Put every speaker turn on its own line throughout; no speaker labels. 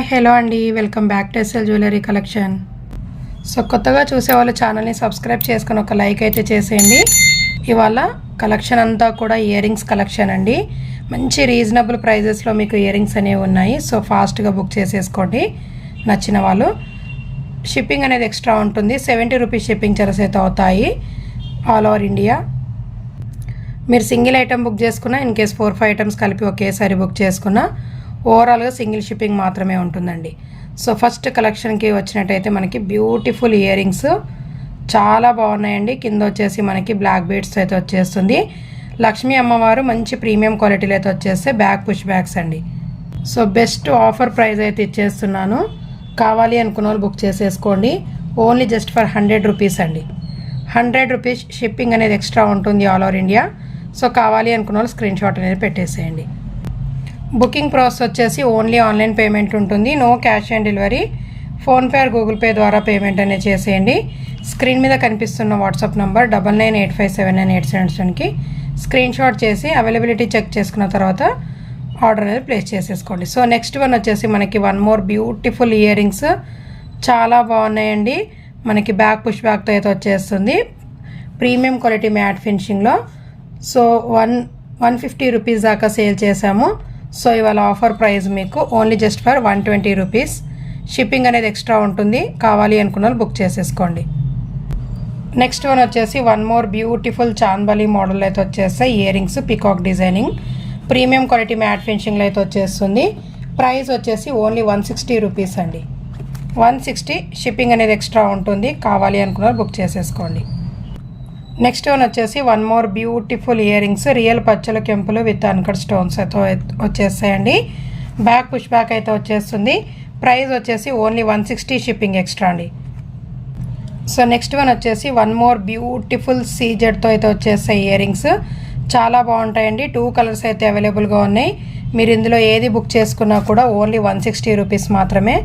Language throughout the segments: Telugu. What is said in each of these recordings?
హలో అండి, welcome back to SL jewellery collection. So కొత్తగా చూసే వాళ్ళు ఛానల్ని సబ్స్క్రైబ్ చేసుకొని ఒక లైక్ అయితే చేసేయండి. ఇవాళ కలెక్షన్ అంతా కూడా ఇయర్ రింగ్స్ కలెక్షన్ అండి. మంచి రీజనబుల్ ప్రైజెస్లో మీకు ఇయర్ రింగ్స్ అనేవి ఉన్నాయి. సో ఫాస్ట్గా బుక్ చేసేసుకోండి నచ్చిన వాళ్ళు. షిప్పింగ్ అనేది ఎక్స్ట్రా ఉంటుంది. 70 రూపీస్ షిప్పింగ్ చార్జెస్ అయితే అవుతాయి ఆల్ ఓవర్ ఇండియా. మీరు సింగిల్ ఐటమ్ బుక్ చేసుకున్నా, ఇన్ కేస్ 4-5 ఐటమ్స్ కలిపి ఒకేసారి బుక్ చేసుకున్నా ఓవరాల్గా సింగిల్ షిప్పింగ్ మాత్రమే ఉంటుందండి. సో ఫస్ట్ కలెక్షన్కి వచ్చినట్టయితే మనకి బ్యూటిఫుల్ ఇయర్ రింగ్స్ చాలా బాగున్నాయండి. కింద వచ్చేసి మనకి బ్లాక్ బీడ్స్ అయితే వచ్చేస్తుంది. లక్ష్మీ అమ్మవారు మంచి ప్రీమియం క్వాలిటీలో అయితే వచ్చేస్తే బ్యాక్ పుష్ బ్యాగ్స్ అండి. సో బెస్ట్ ఆఫర్ ప్రైస్ అయితే ఇచ్చేస్తున్నాను. కావాలి అనుకున్న వాళ్ళు బుక్ చేసేసుకోండి. ఓన్లీ జస్ట్ ఫర్ 100 రూపీస్ అండి. 100 రూపీస్ షిప్పింగ్ అనేది ఎక్స్ట్రా ఉంటుంది ఆల్ ఓవర్ ఇండియా. సో కావాలి అనుకున్న వాళ్ళు స్క్రీన్ షాట్ అనేది పెట్టేసేయండి. బుకింగ్ ప్రాసెస్ వచ్చేసి ఓన్లీ ఆన్లైన్ పేమెంట్ ఉంటుంది. No cash on delivery. PhonePe or Google Pay ద్వారా పేమెంట్ అనేది చేసేయండి. స్క్రీన్ మీద కనిపిస్తున్న వాట్సాప్ నంబర్ 9985799877కి స్క్రీన్ షాట్ చేసి అవైలబిలిటీ చెక్ చేసుకున్న తర్వాత ఆర్డర్ అనేది ప్లేస్ చేసేసుకోండి. సో నెక్స్ట్ వన్ వచ్చేసి మనకి one more beautiful ear rings చాలా బాగున్నాయండి. మనకి బ్యాక్ పుష్ బ్యాక్తో అయితే వచ్చేస్తుంది. ప్రీమియం క్వాలిటీ మ్యాట్ ఫినిషింగ్లో. సో 150 రూపీస్ దాకా సేల్ చేసాము. సో ఇవాళ ఆఫర్ ప్రైస్ మీకు only just for 120 rupees. Shipping అనేది ఎక్స్ట్రా ఉంటుంది. కావాలి అనుకున్న వాళ్ళు బుక్ చేసేసుకోండి. నెక్స్ట్ వన్ వచ్చేసి one more beautiful chandbali model అయితే వచ్చేస్తాయి earrings peacock designing premium quality matte ఫినిషింగ్లో అయితే వచ్చేస్తుంది. ప్రైస్ వచ్చేసి ఓన్లీ 160 రూపీస్ అండి. 160 షిప్పింగ్ అనేది ఎక్స్ట్రా ఉంటుంది. కావాలి అనుకున్న వాళ్ళు బుక్ చేసేసుకోండి. నెక్స్ట్ వన్ వచ్చేసి one more beautiful ear rings real పచ్చల కెంపులు విత్ అన్కట్ స్టోన్స్ అయితే వచ్చేస్తాయండి. బ్యాక్ పుష్ బ్యాక్ అయితే వచ్చేస్తుంది. ప్రైస్ వచ్చేసి ఓన్లీ 160 షిప్పింగ్ ఎక్స్ట్రా అండి. సో నెక్స్ట్ వన్ వచ్చేసి వన్ మోర్ బ్యూటిఫుల్ సీజెడ్తో అయితే వచ్చేస్తాయి ఇయర్ రింగ్స్ చాలా బాగుంటాయండి. 2 కలర్స్ అయితే అవైలబుల్గా ఉన్నాయి. మీరు ఇందులో ఏది బుక్ చేసుకున్నా కూడా ఓన్లీ 160 రూపీస్ మాత్రమే.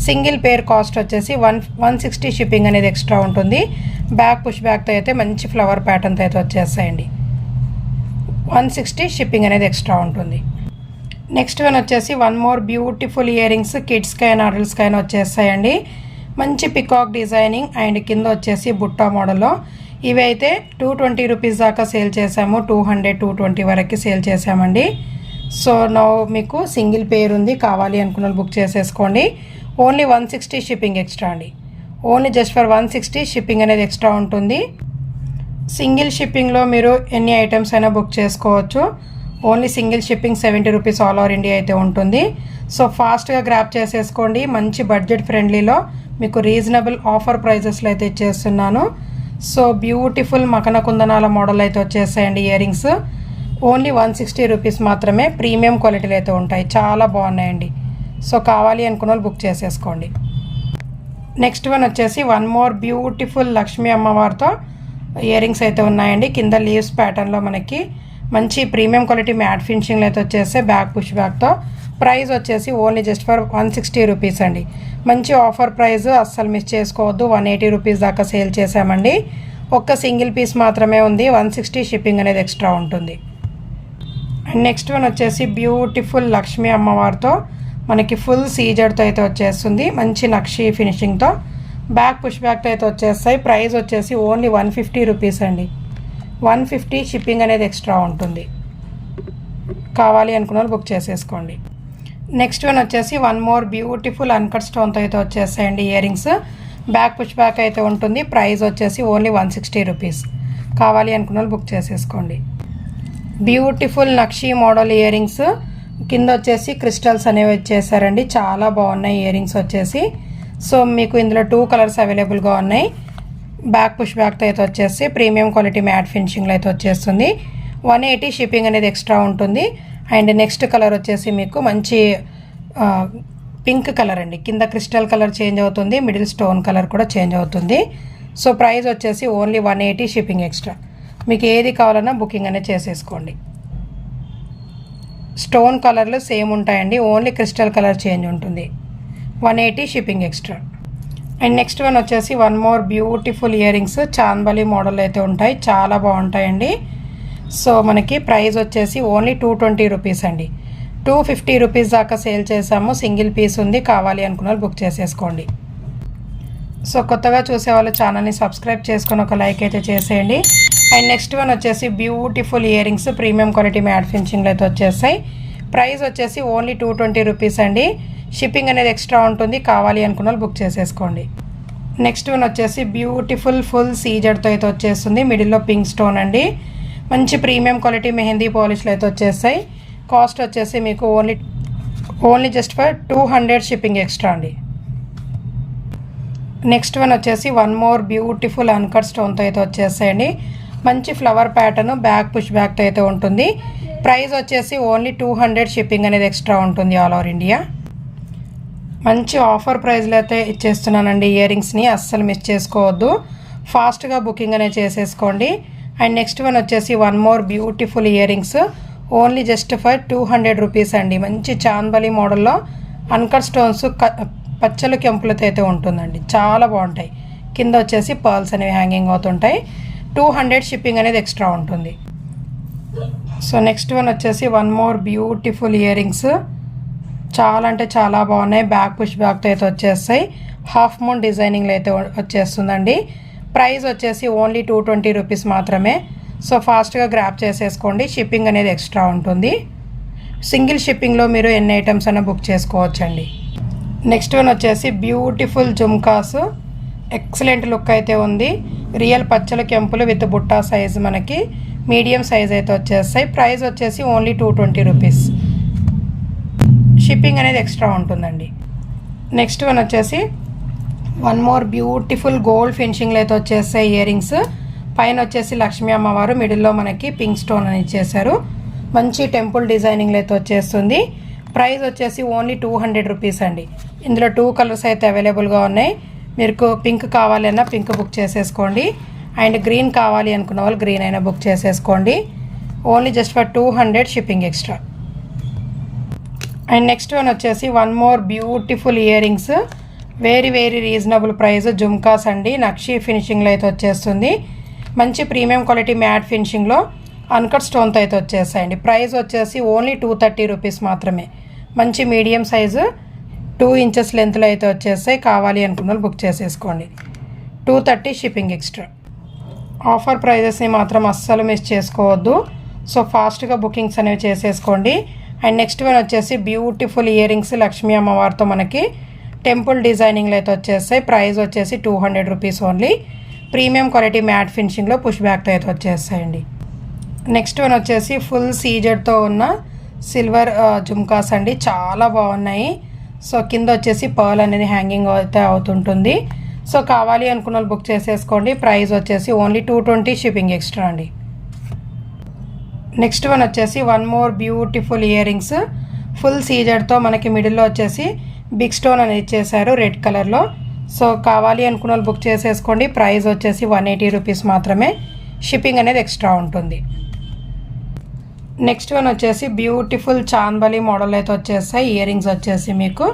సింగిల్ పేర్ కాస్ట్ వచ్చేసి 160 షిప్పింగ్ అనేది ఎక్స్ట్రా ఉంటుంది. బ్యాక్ పుష్ బ్యాక్తో అయితే మంచి ఫ్లవర్ ప్యాటర్న్తో అయితే వచ్చేస్తాయండి. 160 షిప్పింగ్ అనేది ఎక్స్ట్రా ఉంటుంది. నెక్స్ట్ వన్ వచ్చేసి one more beautiful ear rings కిడ్స్కి అయినా అడల్ట్స్కి అయినా వచ్చేస్తాయండి. మంచి పికాక్ డిజైనింగ్ అండ్ కింద వచ్చేసి బుట్టా మోడల్లో. ఇవి అయితే 220 రూపీస్ దాకా సేల్ చేసాము. 200-220 వరకు సేల్ చేసామండి. సో నో మీకు సింగిల్ పేర్ ఉంది. కావాలి అనుకున్న బుక్ చేసేసుకోండి. ఓన్లీ 160 షిప్పింగ్ ఎక్స్ట్రా అండి. ఓన్లీ జస్ట్ ఫర్ 160 షిప్పింగ్ అనేది ఎక్స్ట్రా ఉంటుంది. సింగిల్ షిప్పింగ్లో మీరు ఎన్ని ఐటమ్స్ అయినా బుక్ చేసుకోవచ్చు. Only single shipping 70 rupees all over India అయితే ఉంటుంది. సో ఫాస్ట్గా గ్రాప్ చేసేసుకోండి. మంచి బడ్జెట్ ఫ్రెండ్లీలో మీకు రీజనబుల్ ఆఫర్ ప్రైజెస్లో అయితే ఇచ్చేస్తున్నాను. సో బ్యూటిఫుల్ మకన కుందనాల మోడల్ అయితే వచ్చేస్తాయండి ఇయర్ రింగ్స్. ఓన్లీ 160 రూపీస్ మాత్రమే. ప్రీమియం క్వాలిటీలు అయితే ఉంటాయి. చాలా బాగున్నాయండి. సో కావాలి అనుకున్న వాళ్ళు బుక్ చేసేసుకోండి. నెక్స్ట్ వన్ వచ్చేసి వన్ మోర్ బ్యూటిఫుల్ లక్ష్మీ అమ్మవారితో ఇయర్ రింగ్స్ అయితే ఉన్నాయండి. కింద లీవ్స్ ప్యాటర్న్లో మనకి మంచి ప్రీమియం క్వాలిటీ మ్యాట్ ఫినిషింగ్లో అయితే వచ్చేస్తే బ్యాక్ పుష్ బ్యాక్తో. ప్రైస్ వచ్చేసి ఓన్లీ జస్ట్ ఫర్ 160 రూపీస్ అండి. మంచి ఆఫర్ ప్రైస్ అస్సలు మిస్ చేసుకోవద్దు. 180 రూపీస్ దాకా సేల్ చేసామండి. ఒక్క సింగిల్ పీస్ మాత్రమే ఉంది. 160 షిప్పింగ్ అనేది ఎక్స్ట్రా ఉంటుంది. అండ్ నెక్స్ట్ వన్ వచ్చేసి బ్యూటిఫుల్ లక్ష్మీ అమ్మవారితో మనకి ఫుల్ సీజర్తో అయితే వచ్చేస్తుంది. మంచి నక్షి ఫినిషింగ్తో బ్యాక్ పుష్ బ్యాక్తో అయితే వచ్చేస్తాయి. ప్రైస్ వచ్చేసి ఓన్లీ 150 రూపీస్ అండి. 150 షిప్పింగ్ అనేది ఎక్స్ట్రా ఉంటుంది. కావాలి అనుకున్న వాళ్ళు బుక్ చేసేసుకోండి. నెక్స్ట్ వన్ వచ్చేసి వన్ మోర్ బ్యూటిఫుల్ అన్కట్ స్టోన్తో అయితే వచ్చేస్తాయండి earrings. Back push back అయితే ఉంటుంది. ప్రైస్ వచ్చేసి ఓన్లీ 160 రూపీస్. కావాలి అనుకున్న వాళ్ళు బుక్ చేసేసుకోండి. బ్యూటిఫుల్ నక్షి మోడల్ ఇయర్ రింగ్స్ కింద వచ్చేసి క్రిస్టల్స్ అనేవి వచ్చేసారండి. చాలా బాగున్నాయి ఇయర్ రింగ్స్ వచ్చేసి. సో మీకు ఇందులో 2 కలర్స్ అవైలబుల్గా ఉన్నాయి. బ్యాక్ పుష్ బ్యాక్తో అయితే వచ్చేసి ప్రీమియం క్వాలిటీ మ్యాట్ ఫినిషింగ్లో అయితే వచ్చేస్తుంది. 180 షిప్పింగ్ అనేది ఎక్స్ట్రా ఉంటుంది. అండ్ నెక్స్ట్ కలర్ వచ్చేసి మీకు మంచి పింక్ కలర్ అండి. కింద క్రిస్టల్ కలర్ చేంజ్ అవుతుంది. మిడిల్ స్టోన్ కలర్ కూడా చేంజ్ అవుతుంది. సో ప్రైస్ వచ్చేసి ఓన్లీ 180 షిప్పింగ్ ఎక్స్ట్రా. మీకు ఏది కావాలన్నా బుకింగ్ అనేది చేసేసుకోండి. స్టోన్ కలర్లు సేమ్ ఉంటాయండి. ఓన్లీ క్రిస్టల్ కలర్ చేంజ్ ఉంటుంది. 180 shipping extra. And next one వచ్చేసి one more beautiful ear rings chandbali model అయితే ఉంటాయి. చాలా బాగుంటాయండి. సో మనకి ప్రైస్ వచ్చేసి ఓన్లీ 220 రూపీస్ అండి. 250 రూపీస్ దాకా సేల్ చేసాము. సింగిల్ పీస్ ఉంది, కావాలి అనుకున్న వాళ్ళు బుక్ చేసేసుకోండి. సో కొత్తగా చూసే వాళ్ళు ఛానల్ని సబ్స్క్రైబ్ చేసుకొని ఒక లైక్ అయితే చేసేయండి. అండ్ నెక్స్ట్ వన్ వచ్చేసి beautiful year rings premium quality matte ఫినిషింగ్లో అయితే వచ్చేస్తాయి. ప్రైస్ వచ్చేసి ఓన్లీ 220 రూపీస్ అండి. షిప్పింగ్ అనేది ఎక్స్ట్రా ఉంటుంది, కావాలి అనుకున్న వాళ్ళు బుక్ చేసేసుకోండి. నెక్స్ట్ వన్ వచ్చేసి బ్యూటిఫుల్ ఫుల్ సీజర్తో అయితే వచ్చేస్తుంది. మిడిల్లో పింక్ స్టోన్ అండి. మంచి ప్రీమియం క్వాలిటీ మెహందీ పాలిష్లో అయితే వచ్చేస్తాయి. కాస్ట్ వచ్చేసి మీకు only just for 200 shipping extra అండి. నెక్స్ట్ వన్ వచ్చేసి వన్ మోర్ బ్యూటిఫుల్ అన్కట్ స్టోన్తో అయితే వచ్చేస్తాయండి. మంచి ఫ్లవర్ ప్యాటర్న్ బ్యాక్ పుష్ బ్యాక్తో అయితే ఉంటుంది. ప్రైస్ వచ్చేసి ఓన్లీ 200 షిప్పింగ్ అనేది ఎక్స్ట్రా ఉంటుంది ఆల్ ఓవర్ ఇండియా. మంచి ఆఫర్ ప్రైస్లో అయితే ఇచ్చేస్తున్నానండి. ఇయర్ రింగ్స్ని అస్సలు మిస్ చేసుకోవద్దు, ఫాస్ట్గా బుకింగ్ అనేది చేసేసుకోండి. అండ్ నెక్స్ట్ వన్ వచ్చేసి one more beautiful ear rings only just for 200 rupees అండి. మంచి చాందబలి మోడల్లో అన్కట్ స్టోన్స్ పచ్చలు కెంపులతో అయితే ఉంటుందండి, చాలా బాగుంటాయి. కింద వచ్చేసి పర్ల్స్ అనేవి హ్యాంగింగ్ అవుతుంటాయి. 200 షిప్పింగ్ అనేది ఎక్స్ట్రా ఉంటుంది. సో నెక్స్ట్ వన్ వచ్చేసి one more beautiful ear rings, చాలా అంటే చాలా బాగున్నాయి. బ్యాక్ పుష్ బ్యాక్తో అయితే వచ్చేస్తాయి. హాఫ్ మూన్ డిజైనింగ్లో అయితే వచ్చేస్తుందండి. ప్రైస్ వచ్చేసి ఓన్లీ 220 రూపీస్ మాత్రమే. సో ఫాస్ట్గా గ్రాప్ చేసేసుకోండి, షిప్పింగ్ అనేది ఎక్స్ట్రా ఉంటుంది. సింగిల్ షిప్పింగ్లో మీరు ఎన్ని ఐటమ్స్ అయినా బుక్ చేసుకోవచ్చండి. నెక్స్ట్ వన్ వచ్చేసి బ్యూటిఫుల్ జుమ్కాస్, ఎక్సలెంట్ లుక్ అయితే ఉంది. రియల్ పచ్చల కెంపులు విత్ బుట్టా సైజ్ మనకి మీడియం సైజ్ అయితే వచ్చేస్తాయి. ప్రైస్ వచ్చేసి ఓన్లీ 220 రూపీస్. షిప్పింగ్ అనేది ఎక్స్ట్రా ఉంటుందండి. నెక్స్ట్ వన్ వచ్చేసి వన్ మోర్ బ్యూటిఫుల్ గోల్డ్ ఫినిషింగ్లో అయితే వచ్చేస్తాయి ఇయర్ రింగ్స్. పైన వచ్చేసి లక్ష్మీ అమ్మవారు, మిడిల్లో మనకి పింక్ స్టోన్ అని ఇచ్చేసారు. మంచి టెంపుల్ డిజైనింగ్లో అయితే వచ్చేస్తుంది. ప్రైస్ వచ్చేసి ఓన్లీ 200 రూపీస్ అండి. ఇందులో 2 కలర్స్ అయితే అవైలబుల్గా ఉన్నాయి. మీకు పింక్ కావాలన్నా పింక్ బుక్ చేసేసుకోండి. అండ్ గ్రీన్ కావాలి అనుకున్న వాళ్ళు గ్రీన్ అయినా బుక్ చేసేసుకోండి. Only just for 200 shipping extra. And next one వచ్చేసి one more beautiful year rings, very reasonable price jhumkas అండి. నక్షి ఫినిషింగ్లో అయితే వచ్చేస్తుంది. మంచి ప్రీమియం క్వాలిటీ మ్యాట్ ఫినిషింగ్లో అన్కట్ స్టోన్తో అయితే వచ్చేస్తాయండి. ప్రైస్ వచ్చేసి ఓన్లీ 230 రూపీస్ మాత్రమే. మంచి మీడియం సైజు 2 ఇంచెస్ లెంత్లో అయితే వచ్చేస్తాయి. కావాలి అనుకున్న బుక్ చేసేసుకోండి. 230 షిప్పింగ్ ఎక్స్ట్రా. ఆఫర్ ప్రైజెస్ని మాత్రం అస్సలు మిస్ చేసుకోవద్దు. సో ఫాస్ట్గా బుకింగ్స్ అనేవి చేసేసుకోండి. అండ్ నెక్స్ట్ వన్ వచ్చేసి బ్యూటిఫుల్ ఇయర్ రింగ్స్ లక్ష్మీ అమ్మవారితో మనకి టెంపుల్ డిజైనింగ్లో అయితే వచ్చేస్తాయి. ప్రైస్ వచ్చేసి 200 rupees only. Premium quality matte ఫినిషింగ్లో పుష్ బ్యాక్తో అయితే వచ్చేస్తాయండి. నెక్స్ట్ వన్ వచ్చేసి ఫుల్ సీజర్తో ఉన్న సిల్వర్ జుమ్కాస్ అండి, చాలా బాగున్నాయి. సో కింద వచ్చేసి పర్ల్ అనేది హ్యాంగింగ్ అయితే అవుతుంటుంది. సో కావాలి అనుకున్న వాళ్ళు బుక్ చేసేసుకోండి. ప్రైస్ వచ్చేసి ఓన్లీ 220 షిప్పింగ్ ఎక్స్ట్రా అండి. నెక్స్ట్ వన్ వచ్చేసి one more beautiful year rings full సీజర్తో మనకి మిడిల్లో వచ్చేసి బిగ్ స్టోన్ అనేది ఇచ్చేసారు రెడ్ కలర్లో. సో కావాలి అనుకున్న వాళ్ళు బుక్ చేసేసుకోండి. ప్రైస్ వచ్చేసి 180 రూపీస్ మాత్రమే. షిప్పింగ్ అనేది ఎక్స్ట్రా ఉంటుంది. నెక్స్ట్ వన్ వచ్చేసి బ్యూటిఫుల్ చాందబలి మోడల్ అయితే వచ్చేస్తాయి. ఇయర్ రింగ్స్ వచ్చేసి మీకు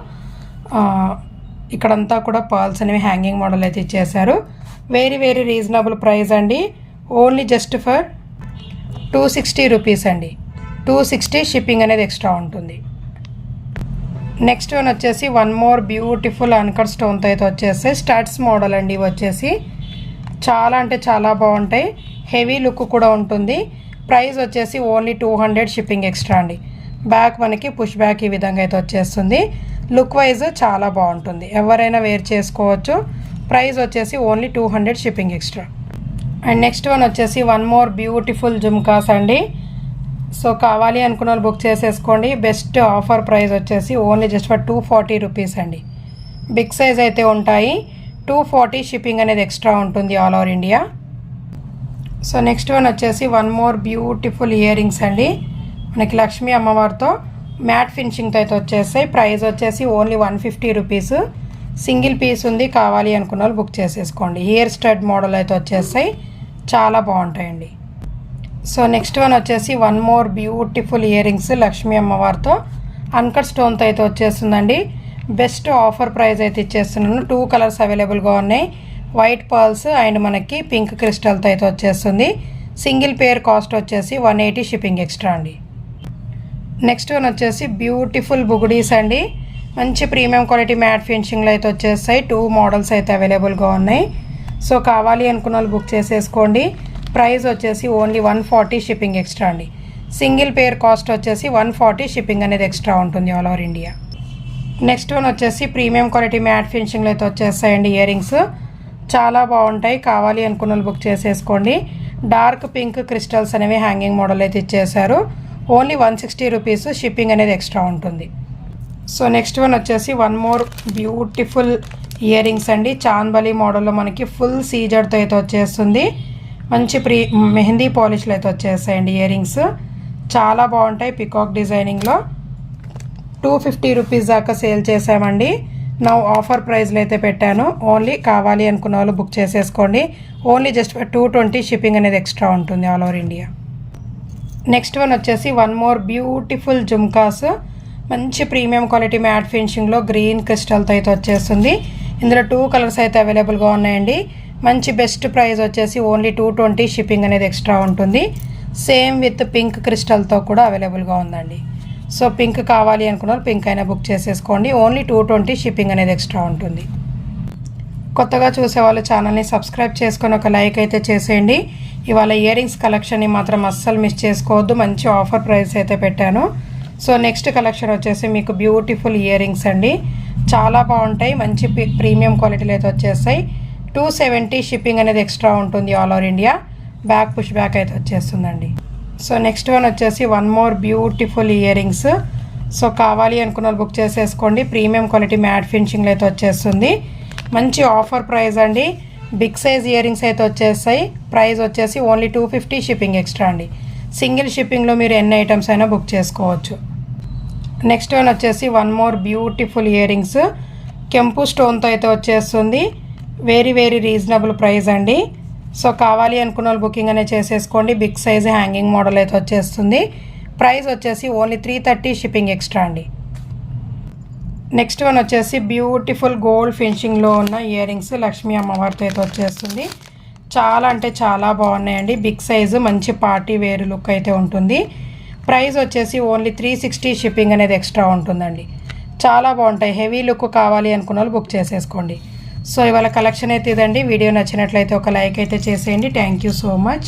ఇక్కడంతా కూడా పర్ల్స్ అనేవి హ్యాంగింగ్ మోడల్ అయితే ఇచ్చేసారు. వెరీ రీజనబుల్ ప్రైస్ అండి. ఓన్లీ జస్ట్ ఫర్ 260 రూపీస్ అండి. 260 షిప్పింగ్ అనేది ఎక్స్ట్రా ఉంటుంది. నెక్స్ట్ వన్ వచ్చేసి వన్ మోర్ బ్యూటిఫుల్ అన్కట్ స్టోన్తో అయితే వచ్చేసి స్టడ్స్ మోడల్ అండి. ఇవి వచ్చేసి చాలా అంటే చాలా బాగుంటాయి. హెవీ లుక్ కూడా ఉంటుంది. ప్రైస్ వచ్చేసి ఓన్లీ 200 షిప్పింగ్ ఎక్స్ట్రా అండి. బ్యాక్ మనకి పుష్ బ్యాక్ ఈ విధంగా అయితే వచ్చేస్తుంది. లుక్ వైజ్ చాలా బాగుంటుంది, ఎవరైనా వేర్ చేసుకోవచ్చు. ప్రైస్ వచ్చేసి only 200 shipping extra. And next one వచ్చేసి వన్ మోర్ బ్యూటిఫుల్ జుమ్కాస్ అండి. సో కావాలి అనుకున్న వాళ్ళు బుక్ చేసేసుకోండి. బెస్ట్ ఆఫర్ ప్రైస్ వచ్చేసి ఓన్లీ జస్ట్ ఫర్ 240 రూపీస్ అండి. బిగ్ సైజ్ అయితే ఉంటాయి. 240 షిప్పింగ్ అనేది ఎక్స్ట్రా ఉంటుంది all over India. So next one వచ్చేసి one more beautiful year rings అండి. మనకి లక్ష్మీ అమ్మవారితో మ్యాట్ ఫినిషింగ్తో అయితే వచ్చేస్తాయి. ప్రైస్ వచ్చేసి ఓన్లీ 150 రూపీస్. సింగిల్ పీస్ ఉంది, కావాలి అనుకున్న వాళ్ళు బుక్ చేసేసుకోండి. ఇయర్ స్టడ్ మోడల్ అయితే వచ్చేస్తాయి, చాలా బాగుంటాయండి. సో నెక్స్ట్ వన్ వచ్చేసి one more beautiful year rings Lakshmi అమ్మవారితో అన్కట్ స్టోన్తో అయితే వచ్చేస్తుందండి. బెస్ట్ ఆఫర్ ప్రైస్ అయితే ఇచ్చేస్తున్నాను. 2 కలర్స్ అవైలబుల్గా ఉన్నాయి, వైట్ పర్ల్స్ అండ్ మనకి పింక్ క్రిస్టల్తో అయితే వచ్చేస్తుంది. సింగిల్ పేర్ కాస్ట్ వచ్చేసి 180 షిప్పింగ్ ఎక్స్ట్రా అండి. నెక్స్ట్ వన్ వచ్చేసి బ్యూటిఫుల్ బుగుడీస్ అండి. మంచి ప్రీమియం క్వాలిటీ మ్యాట్ ఫినిషింగ్లో అయితే వచ్చేస్తాయి. 2 మోడల్స్ అయితే అవైలబుల్గా ఉన్నాయి. సో కావాలి అనుకున్న వాళ్ళు బుక్ చేసేసుకోండి. ప్రైస్ వచ్చేసి ఓన్లీ 140 షిప్పింగ్ ఎక్స్ట్రా అండి. సింగిల్ పేర్ కాస్ట్ వచ్చేసి 140 షిప్పింగ్ అనేది ఎక్స్ట్రా ఉంటుంది all over India. Next one వచ్చేసి ప్రీమియం క్వాలిటీ మ్యాట్ ఫినిషింగ్లో అయితే వచ్చేస్తాయండి ఇయర్ రింగ్స్. చాలా బాగుంటాయి. కావాలి అనుకున్న వాళ్ళు బుక్ చేసేసుకోండి. డార్క్ పింక్ క్రిస్టల్స్ అనేవి హ్యాంగింగ్ మోడల్ అయితే ఇచ్చేసారు. ఓన్లీ 160 రూపీస్ షిప్పింగ్ అనేది ఎక్స్ట్రా ఉంటుంది. సో నెక్స్ట్ వన్ వచ్చేసి one more beautiful year rings అండి. చాంద్బలి మోడల్లో మనకి ఫుల్ సీజర్తో అయితే వచ్చేస్తుంది. మంచి మెహందీ పాలిష్లో అయితే వచ్చేస్తాయండి ఇయర్ రింగ్స్. చాలా బాగుంటాయి. పికాక్ డిజైనింగ్లో 250 రూపీస్ దాకా సేల్ చేసామండి. నా ఆఫర్ ప్రైస్లో అయితే పెట్టాను. ఓన్లీ కావాలి అనుకున్న వాళ్ళు బుక్ చేసేసుకోండి. ఓన్లీ జస్ట్ 220 షిప్పింగ్ అనేది ఎక్స్ట్రా ఉంటుంది all over India. Next one వచ్చేసి వన్ మోర్ బ్యూటిఫుల్ జుమ్కాస్. మంచి ప్రీమియం క్వాలిటీ మ్యాట్ ఫినిషింగ్లో గ్రీన్ క్రిస్టల్తో అయితే వచ్చేస్తుంది. ఇందులో 2 కలర్స్ అయితే అవైలబుల్గా ఉన్నాయండి. మంచి బెస్ట్ ప్రైస్ వచ్చేసి ఓన్లీ 220 షిప్పింగ్ అనేది ఎక్స్ట్రా ఉంటుంది. సేమ్ విత్ పింక్ క్రిస్టల్తో కూడా అవైలబుల్గా ఉందండి. సో పింక్ కావాలి అనుకున్న వాళ్ళు పింక్ అయినా బుక్ చేసేసుకోండి. ఓన్లీ 220 షిప్పింగ్ అనేది ఎక్స్ట్రా ఉంటుంది. కొత్తగా చూసే వాళ్ళు ఛానల్ని సబ్స్క్రైబ్ చేసుకొని ఒక లైక్ అయితే చేసేయండి. ఇవాళ ఇయర్ రింగ్స్ కలెక్షన్ని మాత్రం అస్సలు మిస్ చేసుకోవద్దు. మంచి ఆఫర్ ప్రైస్ అయితే పెట్టాను. సో నెక్స్ట్ కలెక్షన్ వచ్చేసి మీకు బ్యూటిఫుల్ ఇయర్ రింగ్స్ అండి. చాలా బాగుంటాయి. మంచి ప్రీమియం క్వాలిటీలో అయితే వచ్చేస్తాయి. 270 షిప్పింగ్ అనేది ఎక్స్ట్రా ఉంటుంది all over India. Back push back అయితే వచ్చేస్తుందండి. సో నెక్స్ట్ వన్ వచ్చేసి one more beautiful ear rings. So కావాలి అనుకున్న వాళ్ళు బుక్ చేసేసుకోండి. ప్రీమియం క్వాలిటీ మ్యాట్ ఫినిషింగ్లో అయితే వచ్చేస్తుంది. మంచి ఆఫర్ ప్రైస్ అండి. బిగ్ సైజ్ ఇయర్ రింగ్స్ అయితే వచ్చేస్తాయి. ప్రైస్ వచ్చేసి ఓన్లీ 250 షిప్పింగ్ ఎక్స్ట్రా అండి. సింగిల్ షిప్పింగ్లో మీరు ఎన్ని ఐటమ్స్ అయినా బుక్ చేసుకోవచ్చు. నెక్స్ట్ వన్ వచ్చేసి one more beautiful ear rings. కెంపు స్టోన్తో అయితే వచ్చేస్తుంది. వెరీ రీజనబుల్ ప్రైస్ అండి. సో కావాలి అనుకున్న వాళ్ళు బుకింగ్ అనేది చేసేసుకోండి. బిగ్ సైజ్ హ్యాంగింగ్ మోడల్ అయితే వచ్చేస్తుంది. ప్రైస్ వచ్చేసి ఓన్లీ 330 షిప్పింగ్ ఎక్స్ట్రా అండి. నెక్స్ట్ వన్ వచ్చేసి బ్యూటిఫుల్ గోల్డ్ ఫినిషింగ్లో ఉన్న ఇయర్ రింగ్స్. లక్ష్మీ అమ్మవారితో అయితే వచ్చేస్తుంది. చాలా అంటే చాలా బాగున్నాయండి. బిగ్ సైజు మంచి పార్టీ వేర్ లుక్ అయితే ఉంటుంది. ప్రైస్ వచ్చేసి ఓన్లీ 360 షిప్పింగ్ అనేది ఎక్స్ట్రా ఉంటుందండి. చాలా బాగుంటాయి. హెవీ లుక్ కావాలి అనుకున్న వాళ్ళు బుక్ చేసేసుకోండి. సో ఇవాళ కలెక్షన్ అయితే ఇదండి. వీడియో నచ్చినట్లయితే ఒక లైక్ అయితే చేసేయండి. Thank you so much.